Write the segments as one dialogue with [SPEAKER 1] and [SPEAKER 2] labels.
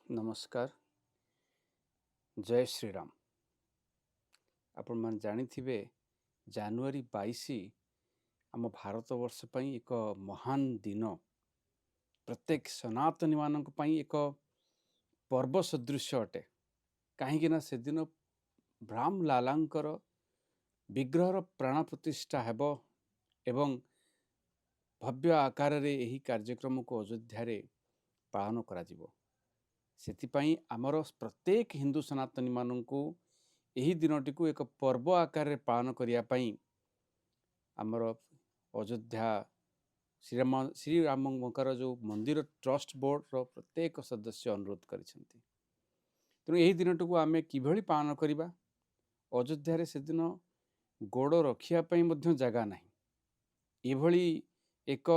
[SPEAKER 1] नमस्कार। जय श्री राम। आपण मान जानिथिबे जनवरी 22 आम भारतवर्ष पई एक महान दिन। प्रत्येक सनातनी मानक पई एक पर्व सदृश अटे। काहेकि ना से दिन ब्राह्म लालांकर विग्रहर प्राण प्रतिष्ठा हेबो एवं भव्य आकार रे एही कार्यक्रम को अयोध्या रे पालन करा जिवो। सेतिपाई आमर प्रत्येक हिंदू सनातनी माननकु एही दिनटी को एक पर्व आकार रे पालन करिया पई आमर अयोध्या श्री रामंकर जो मंदिर ट्रस्ट बोर्ड रो प्रत्येक सदस्य अनुरोध करिसेंती। तेणु एही दिनटी को आमे किभଳି पालन करिबा। अयोध्या रे से दिन गोड़ रखिया पई मध्य जगह नाही। एभଳି एक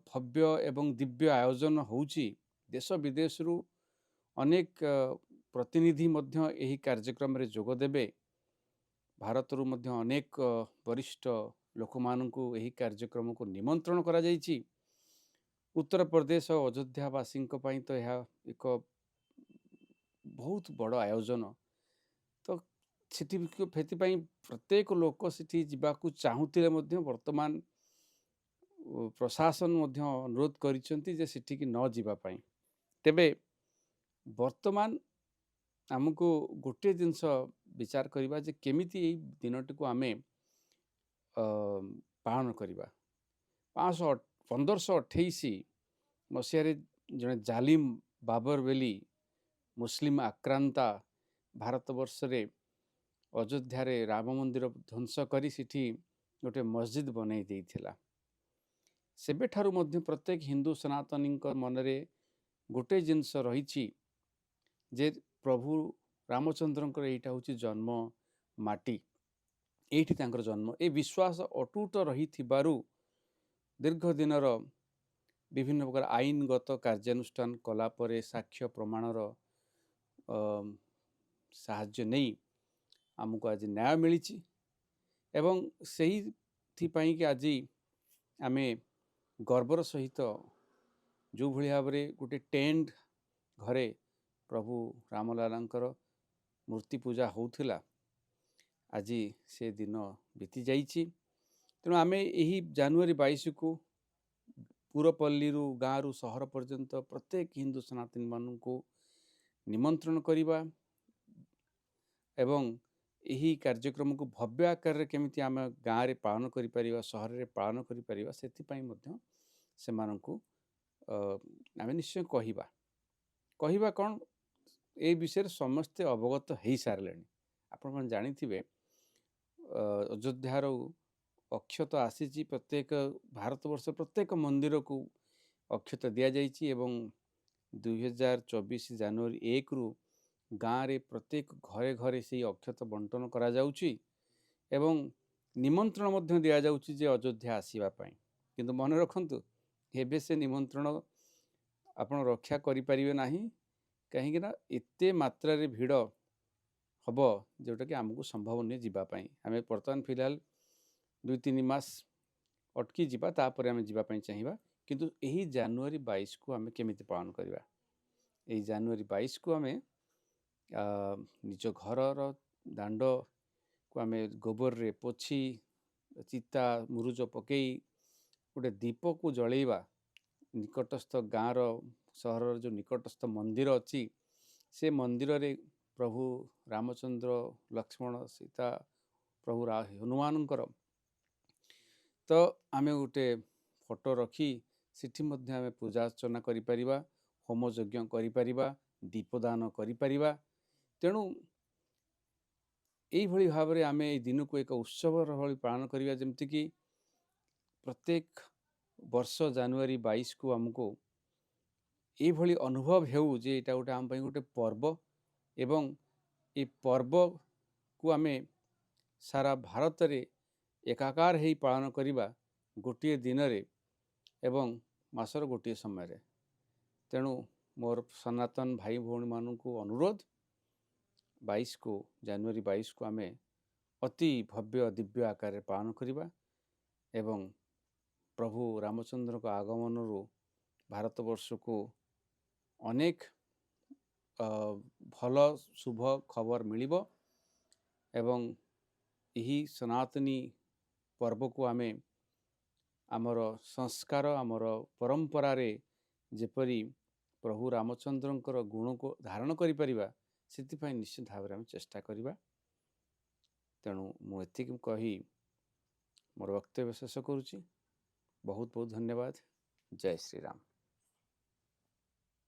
[SPEAKER 1] भव्य एवं दिव्य आयोजन होउची। देश विदेश रु अनेक प्रतिनिधि मध्य एही कार्यक्रम रे जोग देबे। भारत रु मध्य अनेक वरिष्ठ लोक मानकु एही कार्यक्रम को निमंत्रण करा जायछि। उत्तर प्रदेश और अयोध्या वासिंक पई तो यह एक बहुत बड़ आयोजन। तो फेति पई प्रत्येक लोक सिठी जिबाकू चाहुतिले मध्य वर्तमान प्रशासन मध्य अनुरोध करिसेंती जे सिठी की न जिबा पई। तेबे वर्तमान आमको गोटे जिनस विचार करिबा जे केमिति एई दिनटी को आमे पालन करिबा। 1528 मसियारे जने जालिम बाबर बेली मुस्लिम आक्रांता भारतवर्ष रे अयोध्या रे राम मंदिर ध्वंस करी सिठी गोटे मस्जिद बनै देइथिला। सेबे ठारु मध्य प्रत्येक हिंदू सनातनी मनरे गोटे जिनस रही जे प्रभु रामचंद्रंकर एटा होची जन्म माटी, एठी तांकर जन्म। ए विश्वास अटूट रही थिबारु दीर्घ दिनर विभिन्न प्रकार आईनगत कार्यानुष्ठान कला परे साक्ष्य प्रमाणर साहाय्य नहीं आमको आज न्याय मिली। एवं सही थी पई कि आज आमे गर्वर सहित जो भली भाव रे गोटे टेंट घरे प्रभु रामलालांकर मूर्ति पूजा होउथिला, आज से दिन बीती जाइछि। तेणु आमे यही जनवरी 22 को पुरपल्ली रु गाँ रु सहर पर्यंत प्रत्येक हिंदू सनातनी मानू को निमंत्रण करिबा एवं यही कार्यक्रम को भव्य आकार रे केमिति आम गाँ रे पालन करि परिबा, सहर रे पालन करि परिबा, सेति पई मध्य से माननकु आमे निश्चय कहिबा कौन ए विषय समस्त अवगत हो सारे। आपण मन जानिथिबे अयोध्यार अक्षत आसी प्रत्येक भारतवर्ष प्रत्येक मंदिर को अक्षत दिया जाइछि एवं 2024 जनवरी 1 रु गाँ रे प्रत्येक घरे घरे से अक्षत बंटन करा जाउछि एवं निमंत्रण मध्य दिया जाउछि जे अयोध्या आसीबा पई। किंतु मन रखंतु हेबे से निमंत्रण आपण रक्षा करि परिबे नाही, कहीं ना एते मात्रा रे भिड़ हम जोटा कि आमको संभव नहीं जीवाई। आम बर्तमान फिलहाल 2-3 मास अटकी जीवा तापर आम जीवाई चाहिए। किंतु यही जनवरी 22 को आम केमिति पालन करवा। यही जनवरी 22 को आम निज घर दांड को आम गोबर रे पोछी चिता मुरुज पकई गोटे दीप को जलैवा। निकटस्थ गाँव सहर जो निकटस्थ मंदिर अच्छी से मंदिर रे प्रभु रामचंद्र लक्ष्मण सीता प्रभु हनुमान तो आम गोटे फोटो रखी सिठी मध्य आम पूजा अर्चना करि परिबा, होम यज्ञ करि परिबा, दीपदान करि परिबा। तेणु यही भली भाव रे आम ए दिन को एक उत्सव भली पालन करिबा। जेमति कि प्रत्येक वर्ष जनवरी 22 को आमको ये भली अनुभव हेउ जे एटा गोटे आम पई गोटे पर्व एवं ये पर्व को आम सारा भारत रे एकाकार हेई पालन करिबा गोटे दिन रे एवं मासर गोटे समय रे। तेणु मोर सनातन भाई भौणी मानू को अनुरोध 22 को जनवरी 22 को आम अति भव्य दिव्य आकार पालन करिबा एवं प्रभु रामचंद्र को आगमन रु भारतवर्ष को ଅନେକ ଭଲ ଶୁଭ ଖବର ମିଳିବ ଏବଂ ଏହି ସନାତନୀ ପର୍ବକୁ ଆମେ ଆମର ସଂସ୍କାର ଆମର ପରମ୍ପରାରେ ଯେପରି ପ୍ରଭୁ ରାମଚନ୍ଦ୍ରଙ୍କର ଗୁଣକୁ ଧାରଣ କରିପାରିବା ସେଥିପାଇଁ ନିଶ୍ଚିତ ଭାବରେ ଆମେ ଚେଷ୍ଟା କରିବା। ତେଣୁ ମୁଁ ଏତିକି କହି ମୋର ବକ୍ତବ୍ୟ ଶେଷ କରୁଛି। ବହୁତ ବହୁତ ଧନ୍ୟବାଦ। ଜୟ ଶ୍ରୀରାମ।